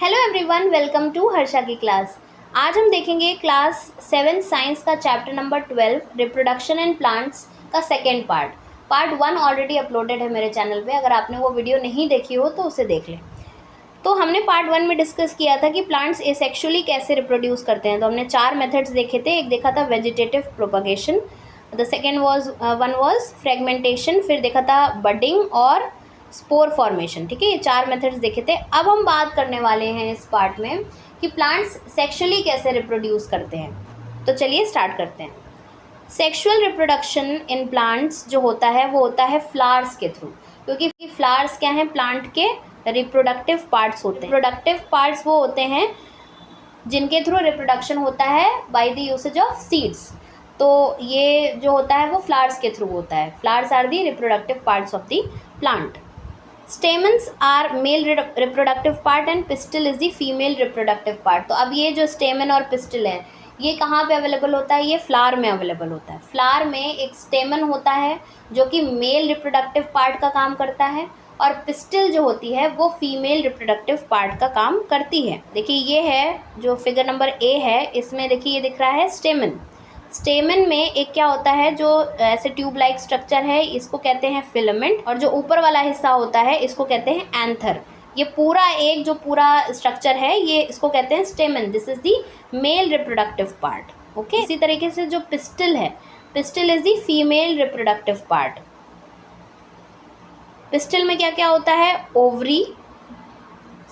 Hello everyone, welcome to Harsha की class. आज हम देखेंगे क्लास 7 साइंस का chapter number 12 reproduction in plants का second part. Part 1 already uploaded है मेरे चैनल पे, अगर आपने वो वीडियो नहीं देखी हो तो उसे देख लें। तो हमने पार्ट 1 में डिस्कस किया था कि प्लांट्स एसेक्सुअली कैसे रिप्रोड्यूस करते हैं। तो हमने 4 मेथड्स देखे थे। एक देखा था vegetative propagation, the second one was fragmentation, फिर देखा था बडिंग और स्पोर फॉर्मेशन। ठीक है, ये 4 मेथड्स देखे थे। अब हम बात करने वाले हैं इस पार्ट में कि प्लांट्स सेक्सुअली कैसे रिप्रोड्यूस करते हैं। तो चलिए स्टार्ट करते हैं। सेक्सुअल रिप्रोडक्शन इन प्लांट्स जो होता है वो होता है फ्लावर्स के थ्रू, क्योंकि फ्लावर्स क्या हैं, प्लांट के रिप्रोडक्टिव पार्ट्स होते हैं। रिप्रोडक्टिव पार्ट्स वो होते हैं जिनके थ्रू रिप्रोडक्शन होता है by the usage of seeds. तो ये जो होता है वो फ्लावर्स के थ्रू होता है। Flowers are the reproductive parts of the plant. Stamens are male reproductive part and pistil is the female reproductive part. तो अब ये जो स्टेमन और पिस्टल है ये कहाँ पे अवेलेबल होता है, ये फ्लावर में अवेलेबल होता है। फ्लावर में एक स्टेमन होता है जो कि मेल रिप्रोडक्टिव पार्ट का काम करता है, और पिस्टल जो होती है वो फीमेल रिप्रोडक्टिव पार्ट का काम करती है। देखिए ये है जो फिगर नंबर ए है, इसमें देखिए ये दिख रहा है स्टेमन। स्टेमन में एक क्या होता है, जो ऐसे ट्यूब लाइक स्ट्रक्चर है, इसको कहते हैं फिलामेंट, और जो ऊपर वाला हिस्सा होता है इसको कहते हैं एंथर। ये पूरा एक जो पूरा स्ट्रक्चर है ये इसको कहते हैं स्टेमन। This is the mail reproductive part. Okay, इसी तरीके से जो पिस्टल है, pistol is the female reproductive part. Pistol में क्या क्या होता है, ओवरी,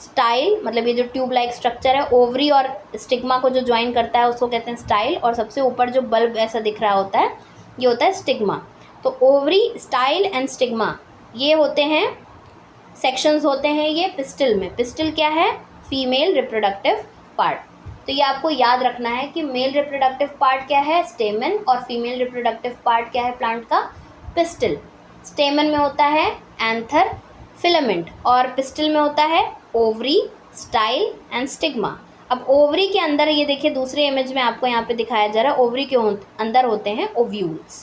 स्टाइल, मतलब ये जो ट्यूब लाइक स्ट्रक्चर है, ओवरी और स्टिग्मा को जो ज्वाइन करता है उसको कहते हैं स्टाइल, और सबसे ऊपर जो बल्ब ऐसा दिख रहा होता है ये होता है स्टिग्मा। तो ओवरी, स्टाइल एंड स्टिग्मा ये होते हैं सेक्शंस होते हैं ये पिस्टल में। पिस्टल क्या है, फीमेल रिप्रोडक्टिव पार्ट। तो ये आपको याद रखना है कि मेल रिप्रोडक्टिव पार्ट क्या है, स्टेमन, और फीमेल रिप्रोडक्टिव पार्ट क्या है प्लांट का, पिस्टल। स्टेमन में होता है एंथर, फिलामेंट, और पिस्टल में होता है ओवरी, स्टाइल एंड स्टिग्मा। अब ओवरी के अंदर ये देखिए दूसरे इमेज में आपको यहाँ पे दिखाया जा रहा है, ओवरी के अंदर होते हैं ovules.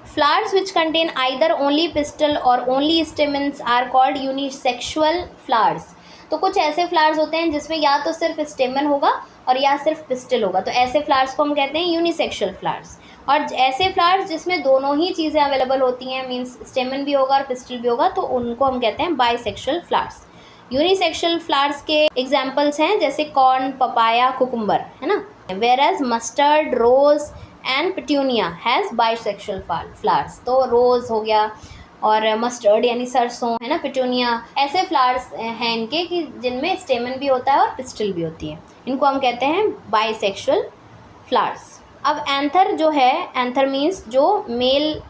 Flowers which contain either only pistil और only stamens are called unisexual flowers. तो कुछ ऐसे फ्लावर्स होते हैं जिसमें या तो सिर्फ स्टेमन होगा और या सिर्फ पिस्टल होगा, तो ऐसे फ्लावर्स को हम कहते हैं यूनिसेक्सुअल फ्लावर्स। और ऐसे फ्लावर्स जिसमें दोनों ही चीज़ें अवेलेबल होती हैं, मीन्स स्टेमन भी होगा और पिस्टल भी होगा, तो उनको हम कहते हैं बाइसेक्सुअल फ्लावर्स। यूनिसेक्सुअल फ्लावर्स के एग्जाम्पल्स हैं जैसे कॉर्न, पपाया, कुकुम्बर, है ना। Whereas mustard, rose and petunia has bisexual flowers. तो रोज हो गया और मस्टर्ड यानी सरसों, है ना, पिट्यूनिया, ऐसे फ्लावर्स हैं इनके कि जिनमें स्टेमन भी होता है और पिस्टल भी होती है। इनको हम कहते हैं बाइसेक्सुअल फ्लावर्स। अब एंथर जो है, एंथर मीन्स जो मेल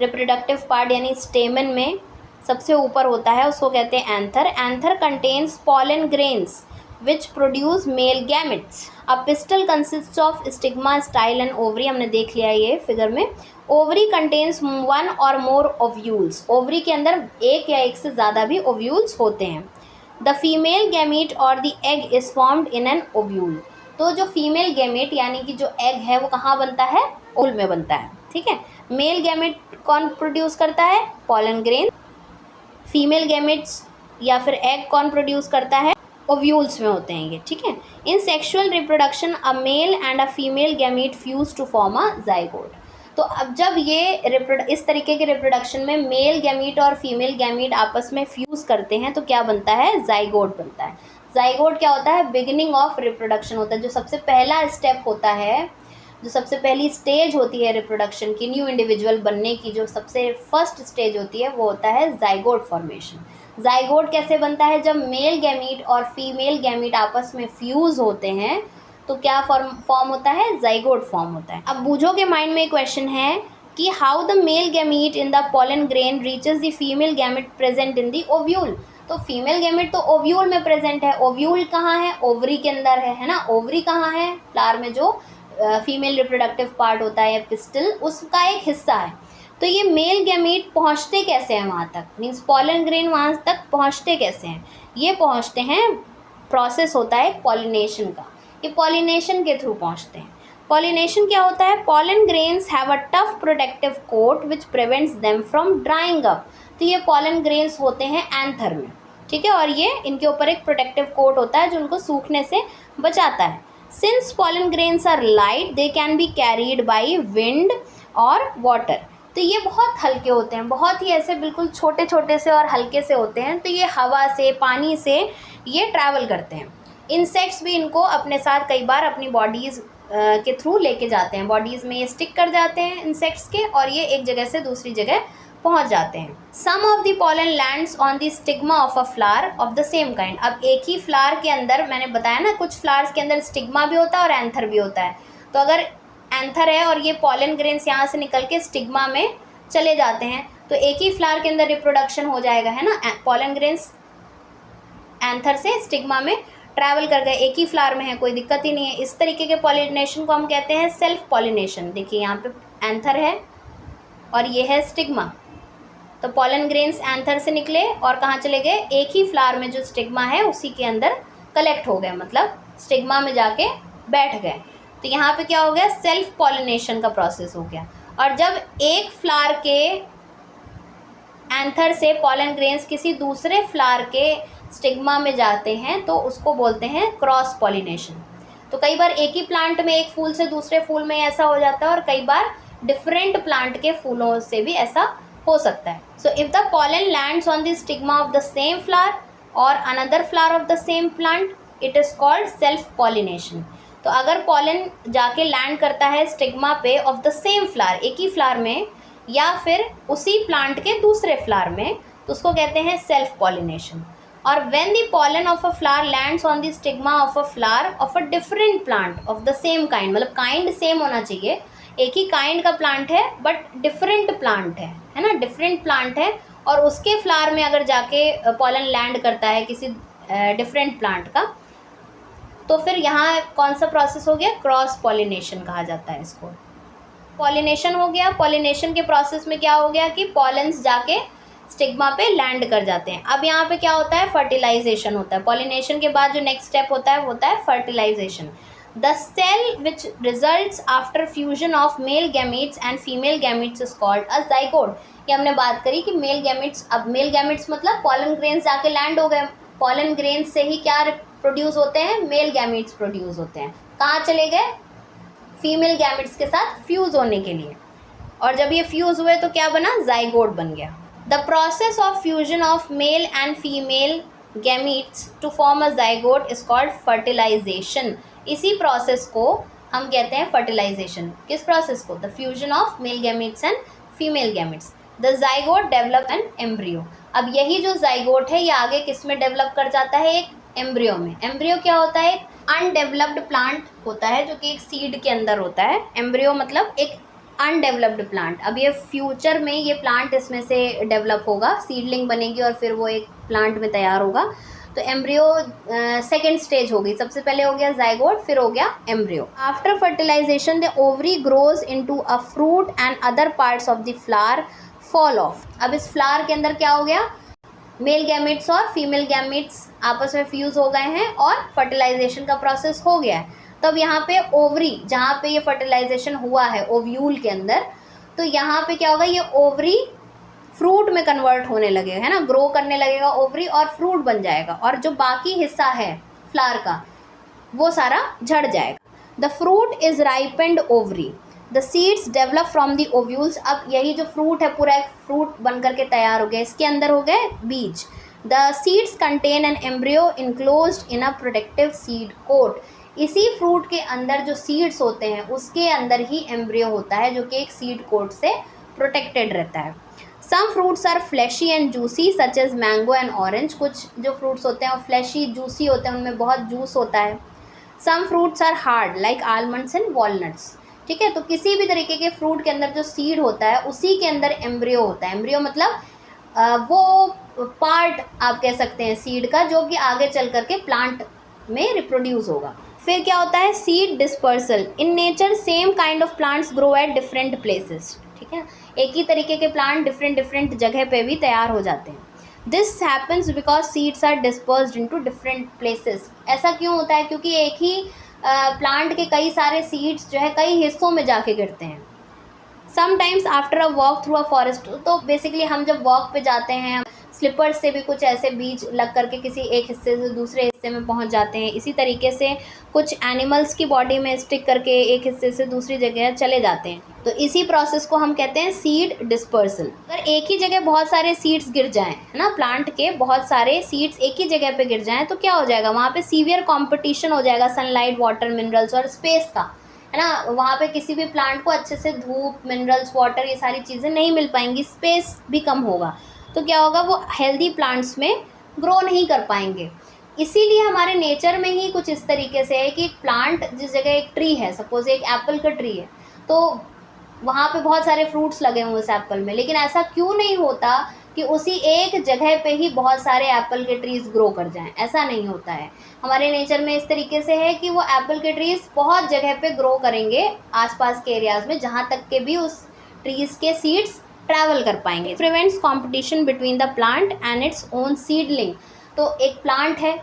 रिप्रोडक्टिव पार्ट यानी स्टेमन में सबसे ऊपर होता है उसको कहते हैं anther. Anther contains pollen grains which produce male gametes. अब pistil consist of stigma, style and ovary, हमने देख लिया ये फिगर में। ओवरी कंटेन्स वन और मोर ओव्यूल्स। ओवरी के अंदर एक या एक से ज़्यादा भी ओव्यूल्स होते हैं। द फीमेल गैमीट और the egg is formed in an ovule. तो जो फीमेल गैमेट यानी कि जो एग है वो कहाँ बनता है, ओव्यूल में बनता है। ठीक है, मेल गैमेट कौन प्रोड्यूस करता है, पॉलन ग्रेन। फीमेल गैमेट्स या फिर एग कौन प्रोड्यूस करता है, ओव्यूल्स में होते हैं ये। ठीक है, in sexual reproduction a male and a female gamete fuse to form a zygote. तो अब जब ये इस तरीके के रिप्रोडक्शन में मेल गैमीट और फीमेल गैमीट आपस में फ्यूज़ करते हैं तो क्या बनता है, जाइगोट बनता है। जाइगोट क्या होता है, बिगिनिंग ऑफ रिप्रोडक्शन होता है। जो सबसे पहला स्टेप होता है, जो सबसे पहली स्टेज होती है रिप्रोडक्शन की, न्यू इंडिविजुअल बनने की जो सबसे फर्स्ट स्टेज होती है वो होता है जाइगोट फॉर्मेशन। जाइगोट कैसे बनता है, जब मेल गैमीट और फीमेल गैमीट आपस में फ्यूज़ होते हैं तो क्या फॉर्म होता है, जाइगोट फॉर्म होता है। अब बूझो के माइंड में एक क्वेश्चन है कि how the male gamete in the pollen grain reaches the female gamete present in the ovule. तो फीमेल गैमीट तो ओव्यूल में प्रेजेंट है, ओव्यूल कहाँ है, ओवरी के अंदर है ना। ओवरी कहाँ है, फ्लावर में जो फीमेल रिप्रोडक्टिव पार्ट होता है या पिस्टल, उसका एक हिस्सा है। तो ये मेल गैमीट पहुँचते कैसे हैं वहाँ तक, मीन्स पॉलन ग्रेन वहाँ तक पहुँचते कैसे हैं, ये पहुँचते हैं, प्रोसेस होता है पॉलिनेशन का, ये पॉलिनेशन के थ्रू पहुँचते हैं। पॉलिनेशन क्या होता है, pollen grains have a tough protective coat which prevents them from drying up. तो ये पॉलन ग्रेन्स होते हैं एंथर में, ठीक है, और ये इनके ऊपर एक प्रोटेक्टिव कोट होता है जो उनको सूखने से बचाता है। Since pollen grains are light they can be carried by wind और वाटर। तो ये बहुत हल्के होते हैं, बहुत ही ऐसे बिल्कुल छोटे छोटे से और हल्के से होते हैं, तो ये हवा से, पानी से ये ट्रैवल करते हैं। इंसेक्ट्स भी इनको अपने साथ कई बार अपनी बॉडीज़ के थ्रू लेके जाते हैं, बॉडीज़ में ये स्टिक कर जाते हैं इंसेक्ट्स के, और ये एक जगह से दूसरी जगह पहुंच जाते हैं। Some of the pollen lands on the stigma of a flower of the same kind. अब एक ही फ्लावर के अंदर, मैंने बताया ना कुछ फ्लावर्स के अंदर स्टिग्मा भी होता है और एंथर भी होता है, तो अगर एंथर है और ये पॉलन ग्रेन्स यहाँ से निकल के स्टिग्मा में चले जाते हैं तो एक ही फ्लावर के अंदर रिप्रोडक्शन हो जाएगा, है ना। पॉलन ग्रेन्स एंथर से स्टिग्मा में ट्रैवल कर गए, एक ही फ्लावर में है, कोई दिक्कत ही नहीं है। इस तरीके के पॉलिनेशन को हम कहते हैं सेल्फ पॉलिनेशन। देखिए यहाँ पे एंथर है और ये है स्टिग्मा, तो पॉलन ग्रेन्स एंथर से निकले और कहाँ चले गए, एक ही फ्लावर में जो स्टिग्मा है उसी के अंदर कलेक्ट हो गए, मतलब स्टिग्मा में जाके बैठ गए। तो यहाँ पे क्या हो गया, सेल्फ पॉलिनेशन का प्रोसेस हो गया। और जब एक फ्लावर के एंथर से पॉलन ग्रेन्स किसी दूसरे फ्लावर के स्टिग्मा में जाते हैं तो उसको बोलते हैं क्रॉस पॉलिनेशन। तो कई बार एक ही प्लांट में एक फूल से दूसरे फूल में ऐसा हो जाता है, और कई बार डिफरेंट प्लांट के फूलों से भी ऐसा हो सकता है। So if the pollen lands on the stigma of the same flower और another flower of the same plant it is called self pollination. तो अगर पॉलन जाके लैंड करता है स्टिग्मा पे ऑफ द सेम फ्लावर, एक ही फ्लावर में, या फिर उसी प्लांट के दूसरे फ्लावर में, तो उसको कहते हैं सेल्फ पॉलिनेशन। और when the pollen of a flower lands on the stigma of a flower of a different plant of the same kind, मतलब काइंड सेम होना चाहिए, एक ही काइंड का प्लांट है बट डिफरेंट प्लांट है ना, डिफरेंट प्लांट है, और उसके फ्लावर में अगर जाके पॉलन लैंड करता है किसी डिफरेंट प्लांट का, तो फिर यहाँ कौन सा प्रोसेस हो गया, क्रॉस पॉलिनेशन कहा जाता है इसको। पॉलिनेशन हो गया। पॉलिनेशन के प्रोसेस में क्या हो गया कि पॉलन्स जाके स्टिग्मा पे लैंड कर जाते हैं। अब यहाँ पे क्या होता है, फर्टिलाइजेशन होता है। पॉलिनेशन के बाद जो नेक्स्ट स्टेप होता है वो होता है fertilisation. The cell which results after fusion of male gametes and female gametes is called a zygote. ये हमने बात करी कि मेल गैमीट्स, अब मेल गैमीट्स मतलब पॉलन ग्रेन्स जाके लैंड हो गए, पॉलन ग्रेन्स से ही क्या प्रोड्यूस होते हैं, मेल गैमीट्स प्रोड्यूस होते हैं। कहाँ चले गए, फीमेल गैमेट्स के साथ फ्यूज़ होने के लिए, और जब ये फ्यूज़ हुए तो क्या बना, जाइगोट बन गया। The process of fusion of male and female gametes to form a zygote is called fertilisation. इसी प्रोसेस को हम कहते हैं फर्टिलाइजेशन। किस प्रोसेस को, the fusion of male gametes and female gametes. The zygote develop an embryo. अब यही जो जाइगोट है ये आगे किस में डेवलप कर जाता है, एक एम्ब्रियो में। एम्ब्रियो क्या होता है, अनडेवलप्ड प्लांट होता है जो कि एक सीड के अंदर होता है। एम्ब्रियो मतलब एक अनडेवलप्ड प्लांट। अब ये फ्यूचर में ये प्लांट इसमें से डेवलप होगा, सीडलिंग बनेगी और फिर वो एक प्लांट में तैयार होगा। तो एम्ब्रियो सेकेंड स्टेज हो गई, सबसे पहले हो गया जाइगोट, फिर हो गया embryo. After fertilization the ovary grows into a fruit and other parts of the flower fall off. अब इस फ्लावर के अंदर क्या हो गया, मेल गैमेट्स और फीमेल गैमेट्स आपस में फ्यूज़ हो गए हैं और फर्टिलाइजेशन का प्रोसेस हो गया है। तब यहाँ पे ओवरी, जहाँ पे ये फर्टिलाइजेशन हुआ है ओव्यूल के अंदर, तो यहाँ पे क्या होगा, ये ओवरी फ्रूट में कन्वर्ट होने लगेगा, है ना, ग्रो करने लगेगा ओवरी और फ्रूट बन जाएगा, और जो बाकी हिस्सा है फ्लावर का वो सारा झड़ जाएगा। The fruit is ripened ovary, the seeds develop from the ovules. अब यही जो फ्रूट है पूरा एक फ्रूट बन करके तैयार हो गया, इसके अंदर हो गए बीज। The seeds contain an embryo enclosed in a protective seed coat. इसी फ्रूट के अंदर जो सीड्स होते हैं उसके अंदर ही एम्ब्रियो होता है जो कि एक सीड कोट से प्रोटेक्टेड रहता है। Some fruits are fleshy and juicy such as mango and orange. कुछ जो फ्रूट्स होते हैं वो फ्लैशी जूसी होते हैं, उनमें बहुत जूस होता है। Some fruits are hard like almonds and walnuts. ठीक है, तो किसी भी तरीके के फ्रूट के अंदर जो सीड होता है उसी के अंदर एम्ब्रियो होता है। एम्ब्रियो मतलब वो पार्ट आप कह सकते हैं सीड का, जो कि आगे चल करके प्लांट में रिप्रोड्यूस होगा। फिर क्या होता है, seed dispersal. In nature same kind of plants grow at different places. ठीक है, एक ही तरीके के प्लांट डिफरेंट जगह पे भी तैयार हो जाते हैं। This happens because seeds are dispersed into different places. ऐसा क्यों होता है, क्योंकि एक ही प्लांट के कई सारे सीड्स जो है कई हिस्सों में जाके गिरते हैं। Sometimes after a walk through a forest, तो बेसिकली हम जब वॉक पे जाते हैं स्लिपर्स से भी कुछ ऐसे बीज लग करके किसी एक हिस्से से दूसरे हिस्से में पहुंच जाते हैं। इसी तरीके से कुछ एनिमल्स की बॉडी में स्टिक करके एक हिस्से से दूसरी जगह चले जाते हैं। तो इसी प्रोसेस को हम कहते हैं सीड डिस्पर्सल। अगर एक ही जगह बहुत सारे सीड्स गिर जाएं, है ना, प्लांट के बहुत सारे सीड्स एक ही जगह पे गिर जाएं, तो क्या हो जाएगा, वहाँ पे सीवियर कॉम्पिटिशन हो जाएगा सनलाइट, वाटर, मिनरल्स और स्पेस का, है ना। वहाँ पे किसी भी प्लांट को अच्छे से धूप, मिनरल्स, वाटर, ये सारी चीज़ें नहीं मिल पाएंगी, स्पेस भी कम होगा। तो क्या होगा, वो हेल्दी प्लांट्स में ग्रो नहीं कर पाएंगे। इसीलिए हमारे नेचर में ही कुछ इस तरीके से है कि एक प्लांट, जिस जगह एक ट्री है, सपोज एक एप्पल का ट्री है, तो वहाँ पे बहुत सारे फ्रूट्स लगे हुए उस एप्पल में, लेकिन ऐसा क्यों नहीं होता कि उसी एक जगह पे ही बहुत सारे एप्पल के ट्रीज़ ग्रो कर जाएं? ऐसा नहीं होता है। हमारे नेचर में इस तरीके से है कि वो एप्पल के ट्रीज़ बहुत जगह पे ग्रो करेंगे आसपास के एरियाज़ में, जहाँ तक के भी उस ट्रीज़ के सीड्स ट्रैवल कर पाएंगे। Prevents competition between the plant and its own seedling. तो एक प्लांट है,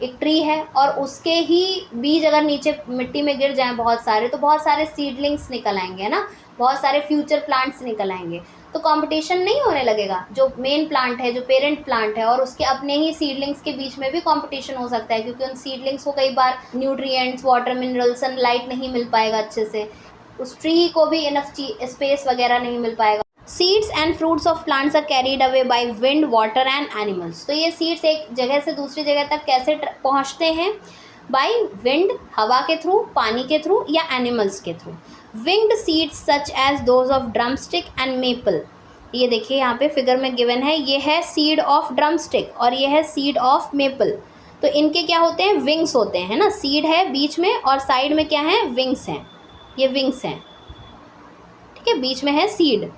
एक ट्री है, और उसके ही बीज अगर नीचे मिट्टी में गिर जाएं बहुत सारे, तो बहुत सारे सीडलिंग्स निकल आएंगे, है ना, बहुत सारे फ्यूचर प्लांट्स निकल आएंगे। तो कंपटीशन नहीं होने लगेगा। जो मेन प्लांट है, जो पेरेंट प्लांट है, और उसके अपने ही सीडलिंग्स के बीच में भी कंपटीशन हो सकता है, क्योंकि उन सीडलिंग्स को कई बार न्यूट्रिएंट्स, वाटर, मिनरल, सनलाइट नहीं मिल पाएगा अच्छे से, उस ट्री को भी इनफ स्पेस वगैरह नहीं मिल पाएगा। Seeds and fruits of plants are carried away by wind, water and animals. तो ये सीड्स एक जगह से दूसरी जगह तक कैसे पहुँचते हैं? बाय विंड, हवा के थ्रू, पानी के थ्रू, या एनिमल्स के through. Winged seeds such as those of drumstick and maple. ये देखिए यहाँ पे फिगर में गिवन है, ये है सीड ऑफ ड्रमस्टिक और ये है सीड ऑफ मेपल। तो इनके क्या होते हैं? विंग्स होते हैं, है ना। सीड है बीच में और साइड में क्या है? विंग्स हैं। ये विंग्स हैं, ठीक है, बीच में है seed.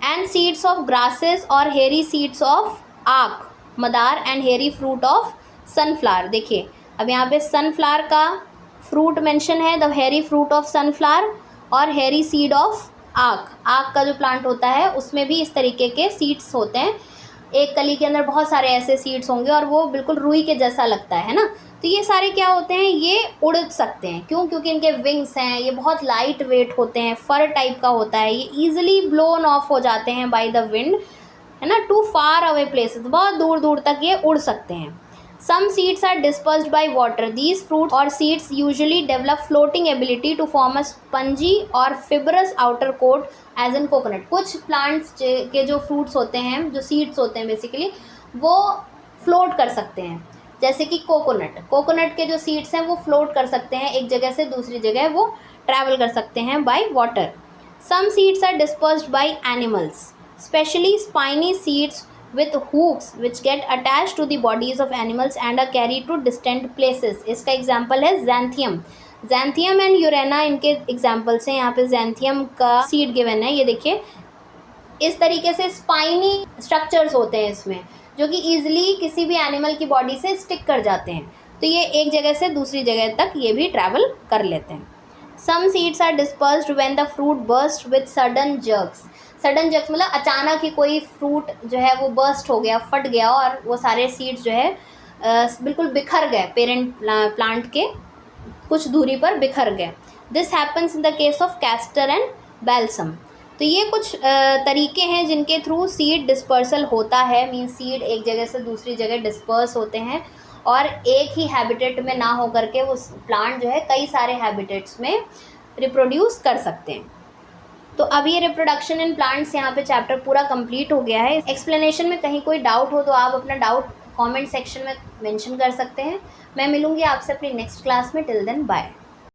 And seeds of grasses और हेरी सीड्स ऑफ आक, मदार एंड हेरी फ्रूट ऑफ सनफ्लावर। देखिए अब यहाँ पे सनफ्लावर का फ्रूट मेंशन है, द हेरी फ्रूट ऑफ सनफ्लावर, और हेरी सीड ऑफ आक। आक का जो प्लांट होता है उसमें भी इस तरीके के सीड्स होते हैं। एक कली के अंदर बहुत सारे ऐसे सीड्स होंगे और वो बिल्कुल रुई के जैसा लगता है ना। तो ये सारे क्या होते हैं? ये उड़ सकते हैं। क्यों? क्योंकि इनके विंग्स हैं, ये बहुत लाइट वेट होते हैं, फर टाइप का होता है, ये ईजिली ब्लोन ऑफ हो जाते हैं बाय द विंड, है ना, टू फार अवे प्लेसेस, बहुत दूर दूर तक ये उड़ सकते हैं। Some seeds are dispersed by water. These fruits or seeds usually develop floating ability to form a spongy or fibrous outer coat as in coconut. कुछ plants के जो fruits होते हैं, जो seeds होते हैं बेसिकली, वो float कर सकते हैं, जैसे कि कोकोनट के जो seeds हैं वो float कर सकते हैं, एक जगह से दूसरी जगह वो travel कर सकते हैं by water. Some seeds are dispersed by animals, especially spiny seeds with hooks which get attached to the bodies of animals and are carried to distant places. इसका एग्जाम्पल है जैंथियम एंड यूरेना, इनके एग्जाम्पल्स हैं। यहाँ पे जैंथियम का सीड गिवन है, ये देखिए, इस तरीके से स्पाइनी स्ट्रक्चर्स होते हैं इसमें, जो कि ईजिली किसी भी एनिमल की बॉडी से स्टिक कर जाते हैं। तो ये एक जगह से दूसरी जगह तक ये भी ट्रैवल कर लेते हैं। Some seeds are dispersed when the fruit burst with sudden jerks. Sudden jerks मतलब अचानक ही कोई फ्रूट जो है वो बर्स्ट हो गया, फट गया, और वो सारे सीड्स जो है बिल्कुल बिखर गए, पेरेंट प्लांट के कुछ दूरी पर बिखर गए। This happens in the case of castor and balsam. तो ये कुछ तरीके हैं जिनके थ्रू सीड डिस्पर्सल होता है, मीन सीड एक जगह से दूसरी जगह डिस्पर्स होते हैं, और एक ही हैबिटेट में ना हो करके वो प्लांट जो है कई सारे हैबिटेट्स में रिप्रोड्यूस कर सकते हैं। तो अब ये रिप्रोडक्शन इन प्लांट्स यहाँ पे चैप्टर पूरा कंप्लीट हो गया है। एक्सप्लेनेशन में कहीं कोई डाउट हो तो आप अपना डाउट कमेंट सेक्शन में मेंशन कर सकते हैं। मैं मिलूँगी आपसे अपनी नेक्स्ट क्लास में। Till then bye.